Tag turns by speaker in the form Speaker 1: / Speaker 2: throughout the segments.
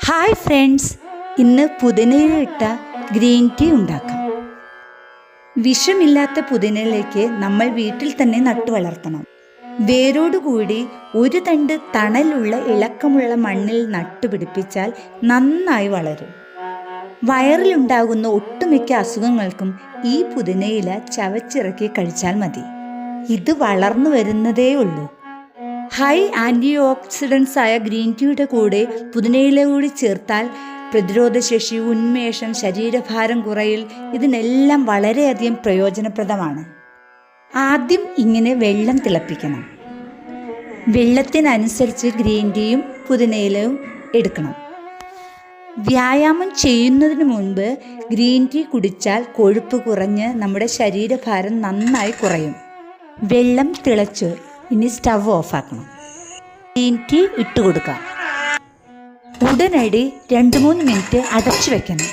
Speaker 1: Hi friends, ഇന്ന് പുതിനയിലിട്ട green tea ഉണ്ടാക്കാം. വിഷമില്ലാത്ത പുതിനയിലേക്ക് നമ്മൾ വീട്ടിൽ തന്നെ നട്ടു വളർത്തണം. വേരോടുകൂടി ഒരു തണ്ട് തണലുള്ള ഇളക്കമുള്ള മണ്ണിൽ നട്ടുപിടിപ്പിച്ചാൽ നന്നായി വളരും. വയറിലുണ്ടാകുന്ന ഒട്ടുമിക്ക അസുഖങ്ങൾക്കും ഈ പുതിനയില ചവച്ചിറക്കി കഴിച്ചാൽ മതി. ഇത് വളർന്നു വരുന്നതേ ഉള്ളൂ. ഹൈ ആൻറ്റി ഓക്സിഡൻസ് ആയ ഗ്രീൻ ടീയുടെ കൂടെ പുതിനയില കൂടി ചേർത്താൽ പ്രതിരോധശേഷി, ഉന്മേഷം, ശരീരഭാരം കുറയൽ ഇതിനെല്ലാം വളരെയധികം പ്രയോജനപ്രദമാണ്. ആദ്യം ഇങ്ങനെ വെള്ളം തിളപ്പിക്കണം. വെള്ളത്തിനനുസരിച്ച് ഗ്രീൻ ടീയും പുതിനയിലയും എടുക്കണം. വ്യായാമം ചെയ്യുന്നതിന് മുൻപ് ഗ്രീൻ ടീ കുടിച്ചാൽ കൊഴുപ്പ് കുറഞ്ഞ് നമ്മുടെ ശരീരഭാരം നന്നായി കുറയും. വെള്ളം തിളച്ചു. ഇനി സ്റ്റവ് ഓഫാക്കണം. ഗ്രീൻ ടീ ഇട്ട് കൊടുക്കാം. ഉടനടി 2-3 മിനിറ്റ് അടച്ചു വെക്കണം.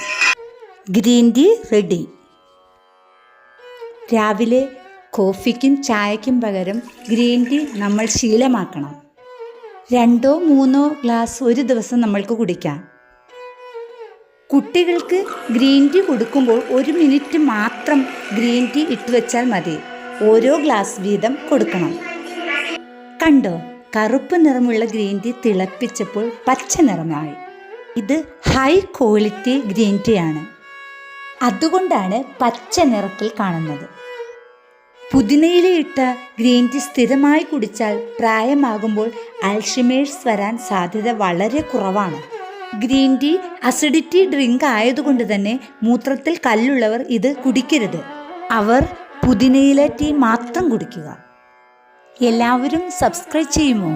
Speaker 1: Green tea ready. രാവിലെ കോഫിക്കും ചായക്കും പകരം ഗ്രീൻ ടീ നമ്മൾ ശീലമാക്കണം. 2-3 ഗ്ലാസ് ഒരു ദിവസം നമ്മൾക്ക് കുടിക്കാം. കുട്ടികൾക്ക് ഗ്രീൻ ടീ കൊടുക്കുമ്പോൾ 1 മിനിറ്റ് മാത്രം ഗ്രീൻ ടീ ഇട്ട് വെച്ചാൽ മതി. ഓരോ ഗ്ലാസ് വീതം കൊടുക്കണം. കണ്ടോ, കറുപ്പ് നിറമുള്ള ഗ്രീൻ ടീ തിളപ്പിച്ചപ്പോൾ പച്ച നിറമായി. ഇത് ഹൈ ക്വാളിറ്റി ഗ്രീൻ ടീ ആണ്. അതുകൊണ്ടാണ് പച്ച നിറത്തിൽ കാണുന്നത്. പുതിനയിലയിട്ട ഗ്രീൻ ടീ സ്ഥിരമായി കുടിച്ചാൽ പ്രായമാകുമ്പോൾ അൾഷിമേഴ്സ് വരാൻ സാധ്യത വളരെ കുറവാണ്. ഗ്രീൻ ടീ അസിഡിറ്റി ഡ്രിങ്ക് ആയതുകൊണ്ട് തന്നെ മൂത്രത്തിൽ കല്ലുള്ളവർ ഇത് കുടിക്കരുത്. അവർ പുതിനയില ടീ മാത്രം കുടിക്കുക. എല്ലാവരും സബ്സ്ക്രൈബ് ചെയ്യുമോ?